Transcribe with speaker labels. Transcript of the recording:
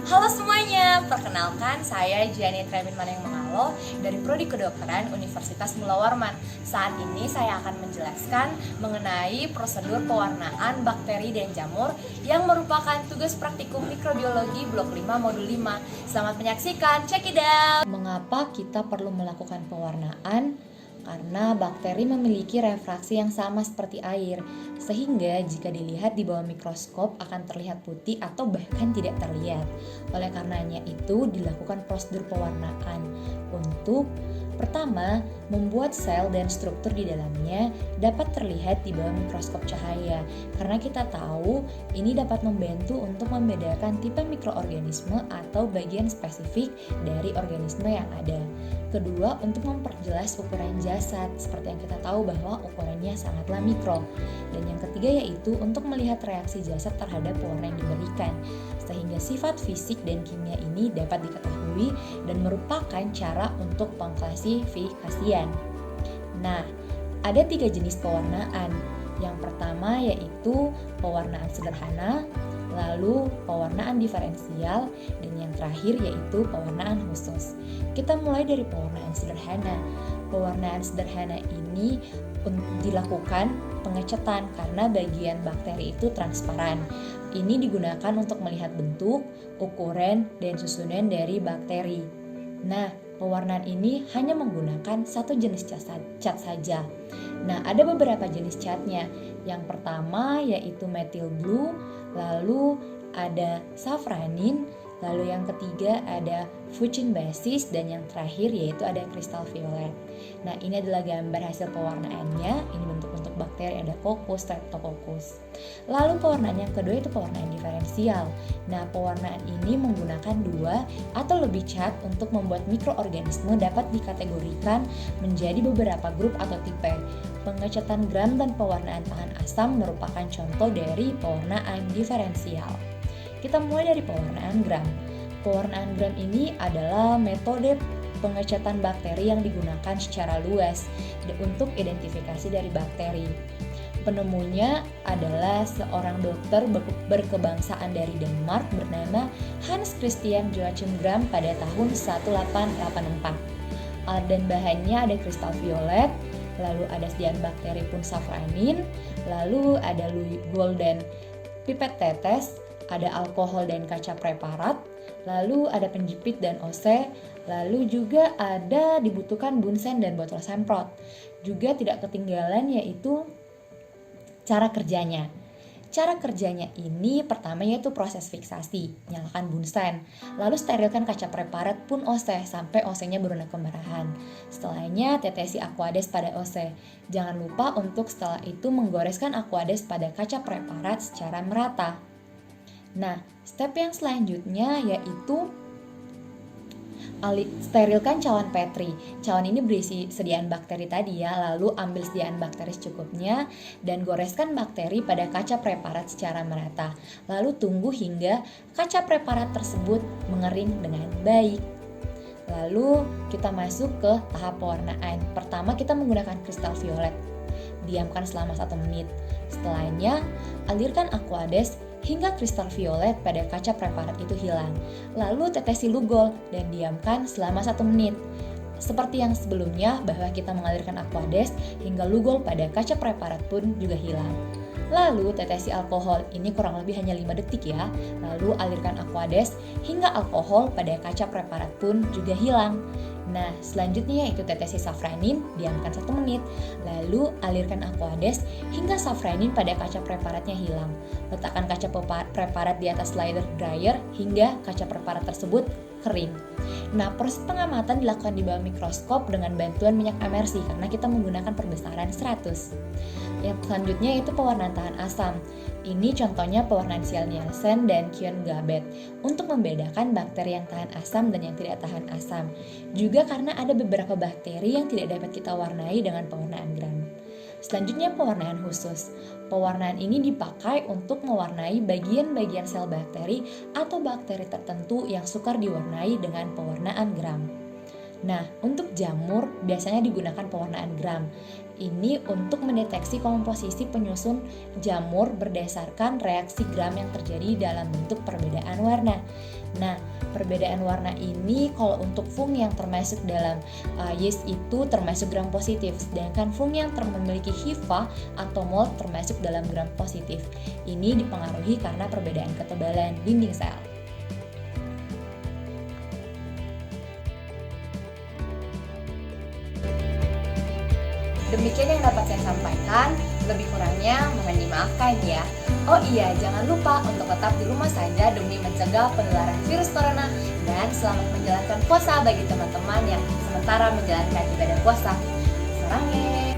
Speaker 1: Halo semuanya, perkenalkan saya Jani Tremin Maneng Mangalo dari Prodi Kedokteran Universitas Mula Warman. Saat ini saya akan menjelaskan mengenai prosedur pewarnaan bakteri dan jamur yang merupakan tugas praktikum mikrobiologi blok 5 modul 5. Selamat menyaksikan, check it out!
Speaker 2: Mengapa kita perlu melakukan pewarnaan? Karena bakteri memiliki refraksi yang sama seperti air, sehingga jika dilihat di bawah mikroskop akan terlihat putih atau bahkan tidak terlihat. Oleh karenanya itu dilakukan prosedur pewarnaan untuk pertama, membuat sel dan struktur di dalamnya dapat terlihat di bawah mikroskop cahaya. Karena kita tahu ini dapat membantu untuk membedakan tipe mikroorganisme atau bagian spesifik dari organisme yang ada. Kedua, untuk memperjelas ukuran jasad, seperti yang kita tahu bahwa ukurannya sangatlah mikro. Dan yang ketiga yaitu untuk melihat reaksi jasad terhadap pewarna yang diberikan, sehingga sifat fisik dan kimia ini dapat diketahui dan merupakan cara untuk pengklasifikasian. Nah, ada 3 jenis pewarnaan. Yang pertama yaitu pewarnaan sederhana, lalu pewarnaan diferensial, dan yang terakhir yaitu pewarnaan khusus. Kita mulai dari pewarnaan sederhana. Pewarnaan sederhana ini dilakukan pengecatan karena bagian bakteri itu transparan. Ini digunakan untuk melihat bentuk, ukuran, dan susunan dari bakteri. Nah, pewarnaan ini hanya menggunakan satu jenis cat saja. Nah, ada beberapa jenis catnya. Yang pertama yaitu methyl blue, lalu ada safranin, lalu yang ketiga ada fucin basis, dan yang terakhir yaitu ada kristal violet. Nah, ini adalah gambar hasil pewarnaannya. Ini bentuk-bentuk bakteri, ada Coccus, Streptococcus. Lalu pewarnaan yang kedua itu pewarnaan diferensial. Nah, pewarnaan ini menggunakan 2 atau lebih cat untuk membuat mikroorganisme dapat dikategorikan menjadi beberapa grup atau tipe. Pengecatan gram dan pewarnaan tahan asam merupakan contoh dari pewarnaan diferensial. Kita mulai dari pewarnaan gram. Pewarnaan gram ini adalah metode pengecatan bakteri yang digunakan secara luas untuk identifikasi dari bakteri. Penemunya adalah seorang dokter berkebangsaan dari Denmark bernama Hans Christian Joachim Gram pada tahun 1884. Alat dan bahannya ada kristal violet, lalu ada sediaan bakteri pun safranin, lalu ada Lugol dan pipet tetes, ada alkohol dan kaca preparat, lalu ada penjepit dan OC, lalu juga ada dibutuhkan bunsen dan botol semprot. Juga tidak ketinggalan yaitu cara kerjanya. Cara kerjanya ini pertama yaitu proses fiksasi, nyalakan bunsen, lalu sterilkan kaca preparat pun OC sampai OC-nya berwarna kemerahan. Setelahnya tetesi aquades pada OC. Jangan lupa untuk setelah itu menggoreskan aquades pada kaca preparat secara merata. Nah, step yang selanjutnya yaitu sterilkan cawan Petri. Cawan ini berisi sediaan bakteri tadi ya, lalu ambil sediaan bakteri secukupnya dan goreskan bakteri pada kaca preparat secara merata. Lalu tunggu hingga kaca preparat tersebut mengering dengan baik. Lalu kita masuk ke tahap pewarnaan. Pertama kita menggunakan kristal violet. Diamkan selama 1 menit. Setelahnya, alirkan aquades hingga kristal violet pada kaca preparat itu hilang. Lalu tetesi Lugol dan diamkan selama 1 menit. Seperti yang sebelumnya bahwa kita mengalirkan aquades hingga Lugol pada kaca preparat pun juga hilang. Lalu tetesi alkohol, ini kurang lebih hanya 5 detik ya. Lalu alirkan aquades hingga alkohol pada kaca preparat pun juga hilang. Nah, selanjutnya yaitu tetesi safranin, diamkan 1 menit. Lalu alirkan aquades hingga safranin pada kaca preparatnya hilang. Letakkan kaca preparat di atas slider dryer hingga kaca preparat tersebut kering. Nah, proses pengamatan dilakukan di bawah mikroskop dengan bantuan minyak emersi karena kita menggunakan perbesaran 100. Yang selanjutnya yaitu pewarnaan tahan asam. Ini contohnya pewarnaan Sial-Nielsen dan Kuehne-Gabbett untuk membedakan bakteri yang tahan asam dan yang tidak tahan asam. Juga karena ada beberapa bakteri yang tidak dapat kita warnai dengan pewarnaan gram. Selanjutnya pewarnaan khusus. Pewarnaan ini dipakai untuk mewarnai bagian-bagian sel bakteri atau bakteri tertentu yang sukar diwarnai dengan pewarnaan gram. Nah, untuk jamur biasanya digunakan pewarnaan gram. Ini untuk mendeteksi komposisi penyusun jamur berdasarkan reaksi gram yang terjadi dalam bentuk perbedaan warna. Nah, perbedaan warna ini kalau untuk fung yang termasuk dalam yeast itu termasuk gram positif, sedangkan fung yang memiliki HIFA atau mold termasuk dalam gram positif. Ini dipengaruhi karena perbedaan ketebalan dinding sel.
Speaker 1: Demikian yang dapat saya sampaikan, lebih kurangnya mohon dimaafkan ya. Oh iya, jangan lupa untuk tetap di rumah saja demi mencegah penularan virus corona dan selamat menjalankan puasa bagi teman-teman yang sementara menjalankan ibadah puasa. Sarangnya.